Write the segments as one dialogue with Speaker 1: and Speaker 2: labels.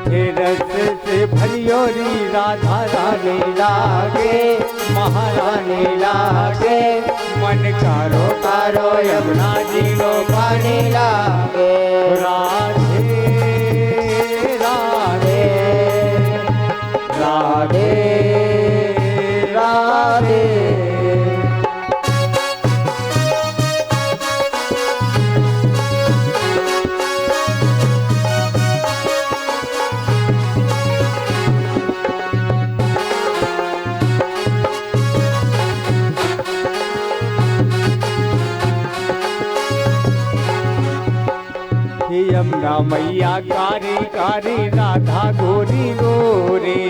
Speaker 1: मीठे रस से भरियोरी राधा रानी लागे, महारानी लागे। मन कारो कारो यमुना जी रो पानी लागे। राधे राधे राधे राधे। यमुना मैया कारी कारी राधा गोरी गोरी।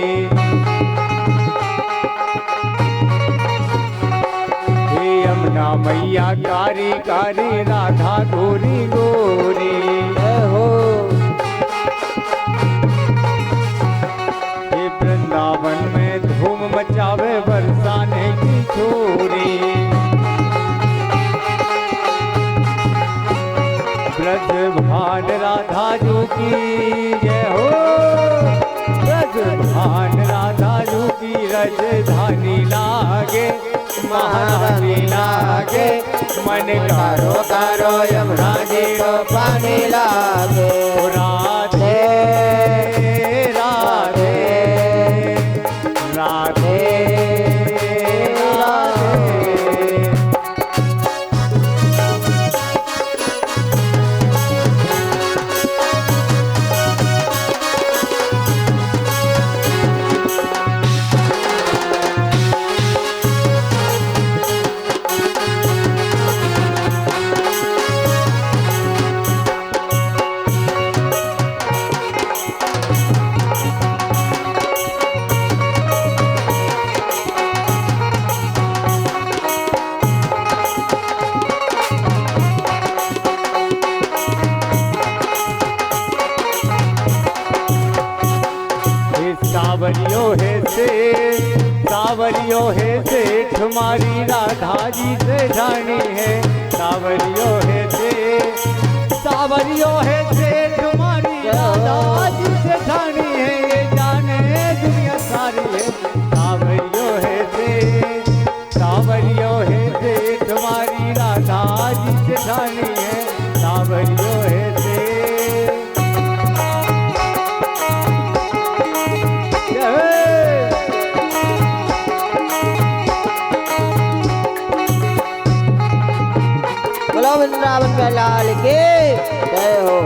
Speaker 1: हे यमुना मैया कारी कारी राधा गोरी गोरी। हो हे वृंदावन में धूम मचावे बरसाने की छोरी। ब्रज भान राधा जू की जय हो। ब्रज भान राधा जू की राजधानी लागे, महारानी लागे। मन कारो कारो यमुना जी को पानी लागे। राधे राधे राधे राधे। सावरियो है सेठ हमारी राधा जी से जानी है। सावरियो है सेठ हमारी राधा जी से जानी है। ये जाने दुनिया सारी है। सावरियो है सेठ हमारी राधा जी से जानी है। सावरियो है
Speaker 2: वृंदावन के लाल की जय हो।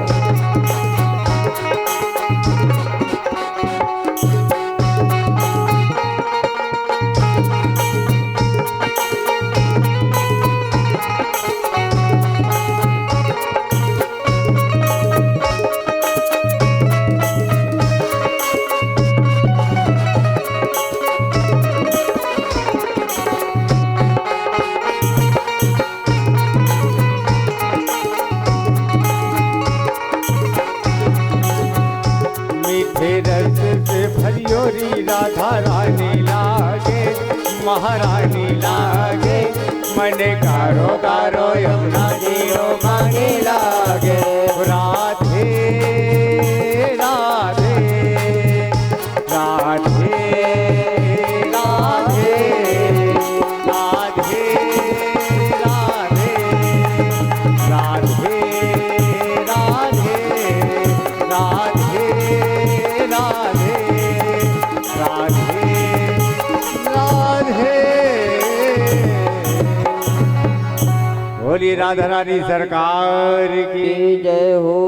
Speaker 1: राधा रानी लागे, महारानी लागे। मन कारो कारो यमुना जी रो मांगे लागे। राधे राधे राधे राधे राधे राधे राधे राधे राधे राधे राधे राधे। बोली राधा रानी सरकार की
Speaker 2: जय हो।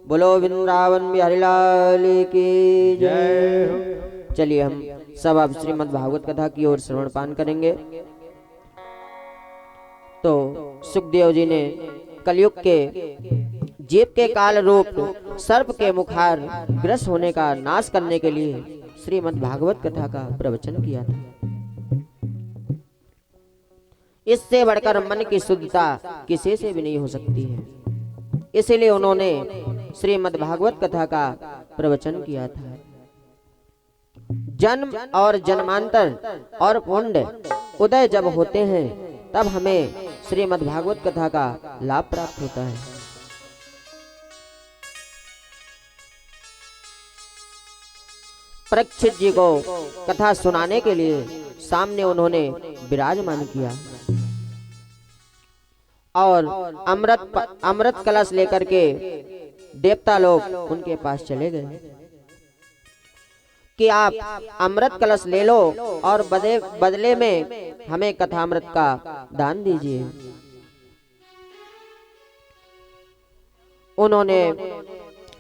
Speaker 2: बोलो वृंदावन बिहारी लाल की जय हो। चलिए हम सब अब श्रीमद् भागवत कथा की ओर श्रवण पान करेंगे। तो सुखदेव जी ने कलयुग के जीव के काल रूप सर्प के मुखार ग्रस्त होने का नाश करने के लिए श्रीमद् भागवत कथा का प्रवचन किया था। इससे बढ़कर मन की शुद्धता किसी से भी नहीं हो सकती है। इसलिए उन्होंने श्रीमद् भागवत कथा का प्रवचन किया था। जन्म और जन्मांतर और पुण्य उदय जब होते हैं तब हमें श्रीमद् भागवत कथा का लाभ प्राप्त होता है। परीक्षित जी को कथा सुनाने के लिए सामने उन्होंने विराजमान किया और अमृत कलश लेकर के देवता लोग उनके पास चले गए कि आप अमृत कलश ले लो और बदले में हमें कथामृत का दान दीजिए। उन्होंने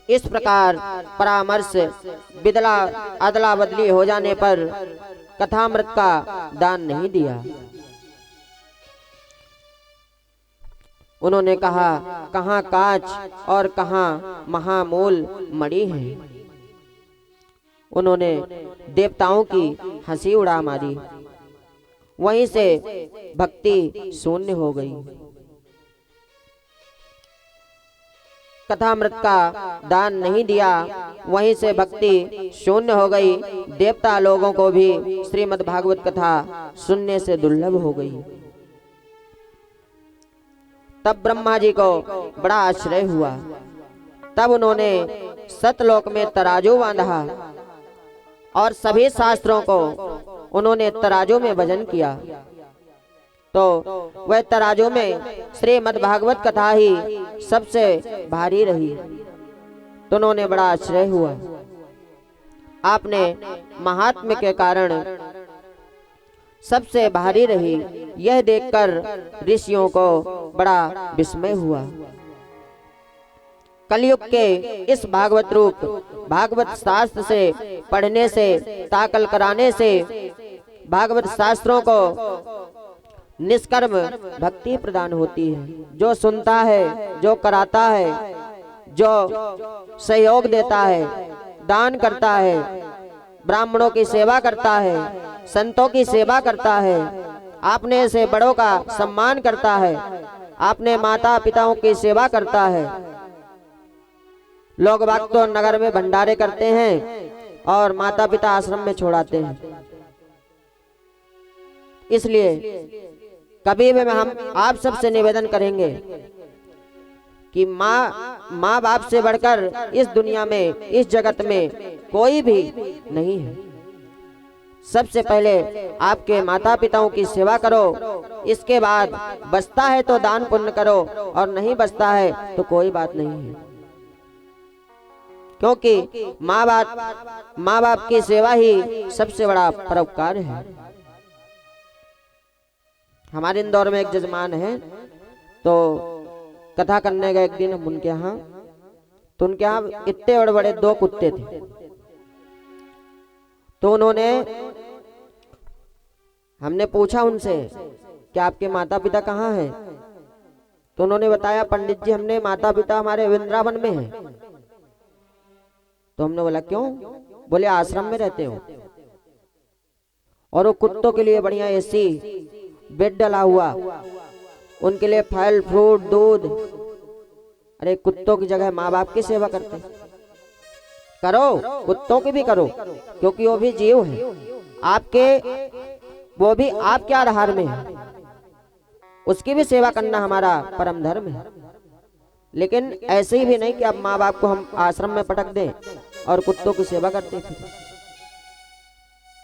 Speaker 2: इस प्रकार परामर्श बिदला अदला बदली हो जाने पर कथामृत का दान नहीं दिया। उन्होंने कहा, कहाँ कांच और कहाँ महामूल मणि है। उन्होंने देवताओं की हंसी उड़ा मारी, वहीं से भक्ति शून्य हो गई। कथामृत का दान नहीं दिया, वहीं से भक्ति शून्य हो गई। देवता लोगों को भी श्रीमद् भागवत कथा सुनने से दुर्लभ हो गई। तब ब्रह्मा जी को बड़ा आश्चर्य हुआ। तब उन्होंने सतलोक में तराजू बांधा और सभी शास्त्रों को उन्होंने तराजू में वजन किया, तो वह तराजू में श्रीमद् भागवत कथा ही सबसे भारी रही। तो उन्होंने बड़ा आश्चर्य हुआ। आपने महात्म्य के कारण सबसे भारी रही, यह देखकर ऋषियों को बड़ा विस्मय हुआ। कलयुग के इस भागवत रूप भागवत शास्त्र से पढ़ने से, ताकल कराने से भागवत शास्त्रों को निष्कर्म भक्ति प्रदान होती है। जो सुनता है, जो कराता है, जो सहयोग देता है, दान करता है, ब्राह्मणों की सेवा करता है, संतों की सेवा करता है, अपने से बड़ों का सम्मान करता है, अपने माता पिताओं की सेवा करता है। लोग बाग तो नगर में भंडारे करते हैं और माता पिता आश्रम में छोड़ाते हैं। इसलिए कभी भी हम आप सबसे निवेदन करेंगे कि माँ बाप से बढ़कर इस दुनिया में, इस जगत में कोई भी नहीं है। सबसे पहले आपके माता पिताओं की सेवा करो, इसके बाद बचता है तो दान पुण्य करो और नहीं बचता है तो कोई बात नहीं है। क्योंकि माँ बाप की सेवा ही सबसे बड़ा परोपकार है। हमारे इंदौर में एक जजमान है, तो कथा करने गए एक दिन हम उनके यहाँ, तो उनके यहाँ इतने बड़े बड़े 2 कुत्ते थे। तो उन्होंने, हमने पूछा उनसे कि आपके माता पिता कहाँ हैं? तो उन्होंने बताया, पंडित जी हमने माता पिता हमारे वृंदावन में हैं। तो हमने बोला क्यों? बोले आश्रम में रहते हो और वो कुत्तों के लिए बढ़िया एसी बेड डला हुआ, उनके लिए फल फ्रूट दूध। अरे कुत्तों की जगह माँ बाप की सेवा करते करो, कुत्तों की भी करो, क्योंकि वो भी जीव है आपके, वो भी आपके आधार में है, उसकी भी सेवा करना हमारा परम धर्म है। लेकिन ऐसे ही भी नहीं कि अब माँ बाप को हम आश्रम में पटक दें और कुत्तों की सेवा करते फिर,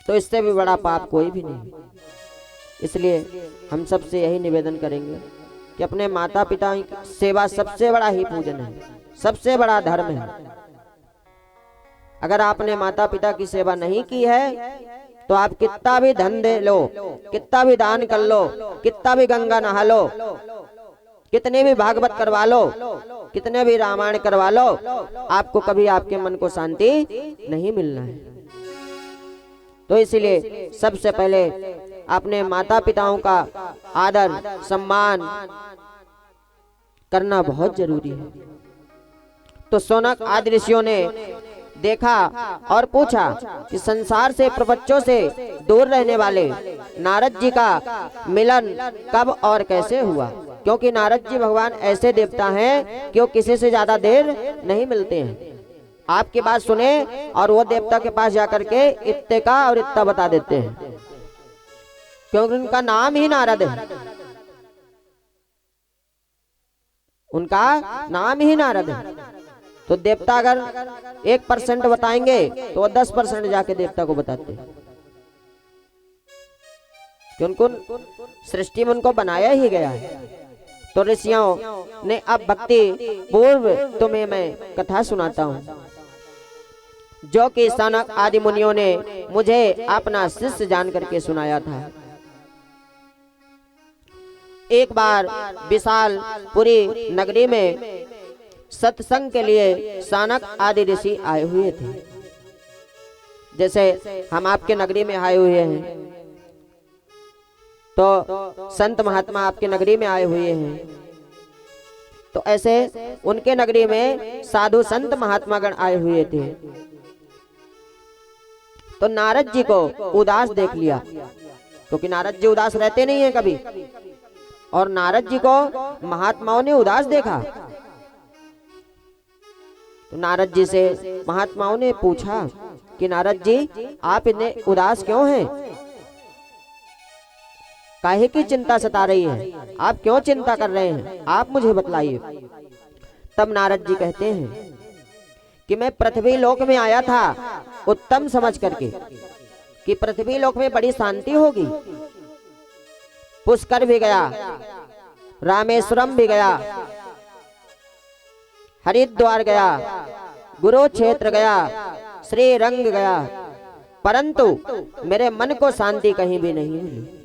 Speaker 2: तो इससे भी बड़ा पाप कोई भी नहीं। इसलिए हम सबसे यही निवेदन करेंगे कि अपने माता पिता की सेवा सबसे बड़ा ही पूजन है, सबसे बड़ा धर्म है। अगर आपने माता पिता की सेवा नहीं की है तो आप कितना भी धन दे लो, कितना भी दान कर लो, कितना भी गंगा नहा लो, कितने भी भागवत करवा लो, कितने भी रामायण करवा लो, आपको कभी आपके मन को शांति नहीं मिलना है। तो इसीलिए सबसे पहले अपने माता पिताओं का आदर सम्मान करना बहुत जरूरी है। तो शौनक आदि ऋषियों ने देखा और पूछा कि संसार से प्रपंचों से दूर रहने वाले नारद जी का मिलन कब और कैसे हुआ? क्योंकि नारद जी भगवान ऐसे देवता हैं कि वो किसी से ज्यादा देर नहीं मिलते हैं। आपकी बात सुने और वो देवता के पास जाकर के इत्ते का और इत्ता बता देते हैं, क्योंकि उनका नाम ही नारद है, उनका नाम ही नारद है। तो देवता अगर 1% बताएंगे तो वो 10% जाके देवता को बताते हैं कि उनको सृष्टि में उनको बनाया ही गया है। तो ऋषियों ने अब भक्ति पूर्व तुम्हें मैं कथा सुनाता हूँ, जो कि सनक आदि मुनियों ने मुझे अपना शिष्य जान करके सुनाया था। एक बार विशाल पूरी नगरी में सत्संग के लिए सनक आदि ऋषि आए हुए थे। जैसे हम आपके नगरी में आए हुए हैं, तो संत महात्मा आपके नगरी में आए हुए हैं, तो ऐसे उनके नगरी में साधु संत महात्मा गण आए हुए थे। तो नारद जी को उदास देख लिया, क्योंकि नारद जी उदास रहते नहीं हैं कभी, और नारद जी को महात्माओं ने उदास देखा। तो नारद जी से महात्माओं ने पूछा कि नारद जी आप इतने उदास क्यों हैं, काहे की चिंता सता रही है, आप क्यों चिंता कर रहे हैं, आप मुझे बतलाइए। तब नारद जी कहते हैं कि मैं पृथ्वी लोक में आया था उत्तम समझ करके कि पृथ्वी लोक में बड़ी शांति होगी। पुष्कर भी गया, रामेश्वरम भी गया, हरिद्वार गया, कुरुक्षेत्र गया, श्री रंग गया, परंतु मेरे मन को शांति कहीं भी नहीं मिली।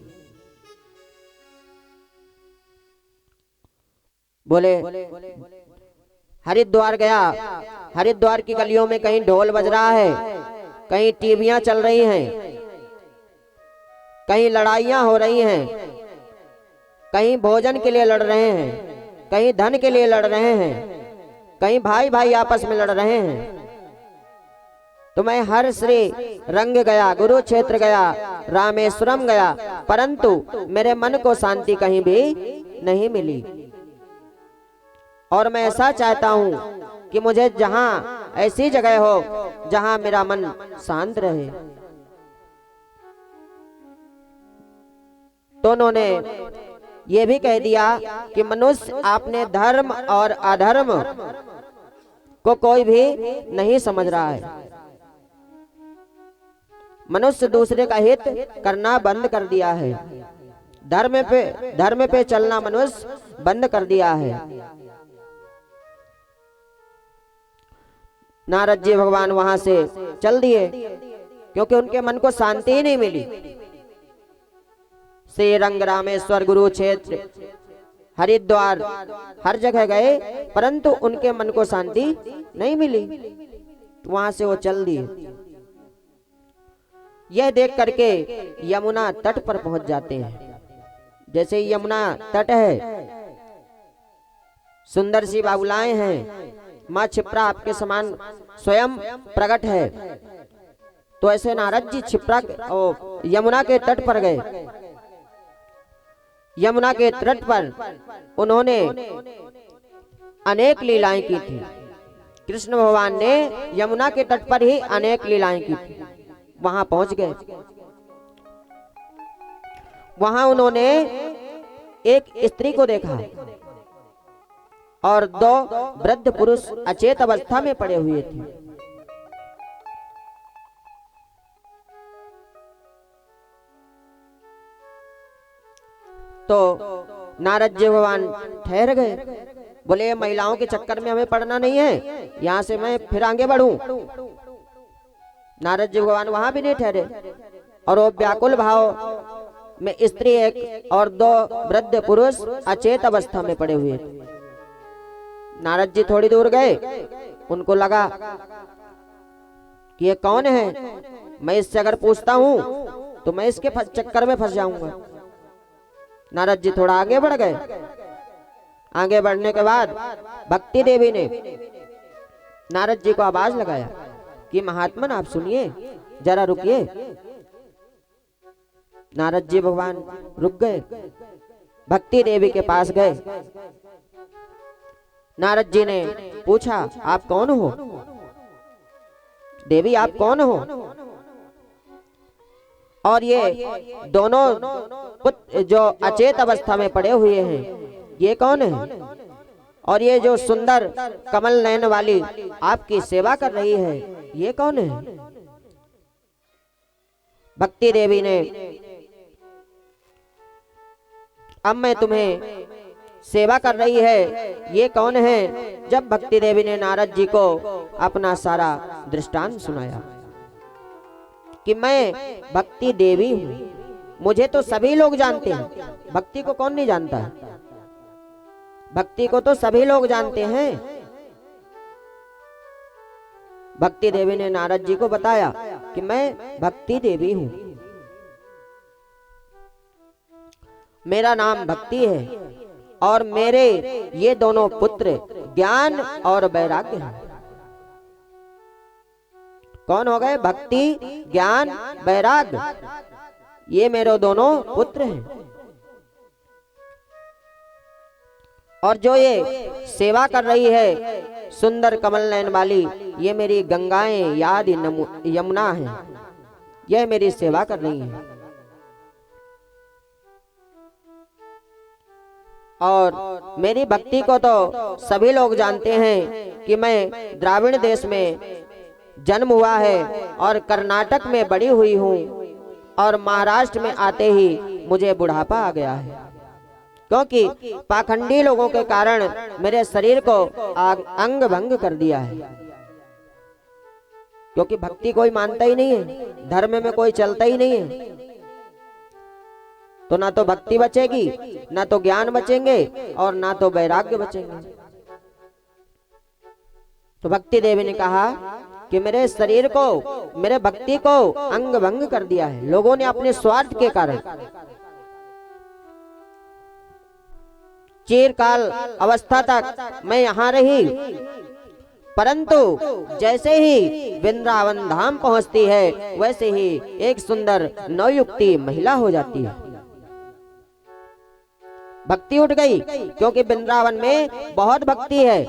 Speaker 2: बोले हरिद्वार गया, हरिद्वार की गलियों में कहीं ढोल बज रहा है, कहीं टीवियां चल रही हैं, कहीं लड़ाइयां हो रही हैं, कहीं भोजन के लिए लड़ रहे हैं, कहीं धन के लिए लड़ रहे हैं, कहीं भाई भाई आपस में लड़ रहे हैं। तो मैं हर श्री रंग गया, कुरुक्षेत्र गया, रामेश्वरम गया, परंतु मेरे मन को शांति कहीं भी नहीं मिली। और मैं ऐसा चाहता हूं कि मुझे जहां ऐसी जगह हो जहां मेरा मन शांत रहे। तो उन्होंने ये भी कह दिया कि मनुष्य आपने धर्म और अधर्म को कोई भी नहीं समझ रहा है। मनुष्य दूसरे का हित करना बंद कर दिया है, धर्म पे चलना मनुष्य बंद कर दिया है। नारद जी भगवान वहां से चल दिए, क्योंकि उनके मन को शांति ही नहीं मिली। श्री रंग, रामेश्वर, कुरुक्षेत्र, हरिद्वार हर जगह गए, परंतु उनके मन को शांति नहीं मिली। वहां से वो चल दिए। यह देख करके यमुना तट पर पहुंच जाते हैं। जैसे यमुना तट है, सुंदर सी बाबुलाएं हैं, माँ क्षिप्रा आपके समान स्वयं प्रकट है। तो ऐसे नारद जी क्षिप्रा यमुना के तट पर गए। यमुना के तट पर उन्होंने अनेक लीलाएं की थी। कृष्ण भगवान ने यमुना के तट पर ही अनेक लीलाएं की थी। वहां पहुंच गए। वहां उन्होंने एक स्त्री को देखा और दो वृद्ध पुरुष अचेत अवस्था में पड़े हुए थे। तो नारद जी भगवान ठहर गए। बोले महिलाओं के चक्कर में हमें पड़ना नहीं है, यहाँ से मैं फिर आगे बढ़ूं। नारद जी भगवान वहां भी नहीं ठहरे, और वो व्याकुल भाव में स्त्री एक और दो वृद्ध पुरुष अचेत अवस्था में पड़े हुए थे। नारद जी थोड़ी दूर गए, उनको लगा कि ये कौन है, मैं इससे अगर पूछता हूं तो मैं इसके चक्कर में फंस जाऊंगा। नारद जी थोड़ा आगे बढ़ गए। आगे बढ़ने के बाद भक्ति देवी ने नारद जी को आवाज लगाया कि महात्मन आप सुनिए, जरा रुकिए। नारद जी भगवान रुक गए, भक्ति देवी के पास गए। नारद जी ने पूछा आप कौन हो? देवी आप कौन हो? और ये दोनों जो अचेत अवस्था में पड़े हुए हैं, ये कौन है? और ये जो सुंदर कमल नयन वाली आपकी सेवा कर रही है, ये कौन है? भक्ति देवी ने, अब मैं तुम्हें सेवा कर रही है, ये कौन है? जब भक्ति देवी ने नारद जी को अपना सारा दृष्टांत सुनाया कि मैं भक्ति देवी हूं, मुझे तो सभी लोग जानते हैं, भक्ति को कौन नहीं जानता है? भक्ति को तो सभी लोग जानते हैं। भक्ति देवी ने नारद जी को बताया कि मैं भक्ति देवी हूं, मेरा नाम भक्ति है और मेरे ये दोनों पुत्र ज्ञान और वैराग्य हैं। कौन हो गए? भक्ति, ज्ञान, वैराग्य, ये मेरे दोनों पुत्र हैं। और जो ये सेवा कर रही है सुंदर कमल नयन वाली, ये मेरी गंगाएं याद यमुना है, यह मेरी सेवा कर रही है। और मेरी भक्ति को तो सभी लोग जानते हैं कि मैं द्राविड़ देश में जन्म हुआ है और कर्नाटक में बड़ी हुई हूँ और महाराष्ट्र में आते ही मुझे बुढ़ापा आ गया है, क्योंकि पाखंडी लोगों के कारण मेरे शरीर को अंग भंग कर दिया है। क्योंकि भक्ति कोई मानता ही नहीं है, धर्म में कोई चलता ही नहीं है, तो ना तो भक्ति बचेगी, ना तो ज्ञान बचेंगे और ना तो वैराग्य बचेंगे। तो भक्ति देवी ने कहा कि मेरे शरीर को, मेरे भक्ति को अंग भंग कर दिया है लोगों ने अपने स्वार्थ के कारण। चिरकाल अवस्था तक मैं यहाँ रही, परंतु जैसे ही वृंदावन धाम पहुँचती है वैसे ही एक सुंदर नवयुक्ति महिला हो जाती है। भक्ति उठ गई, क्योंकि वृंदावन में बहुत भक्ति है।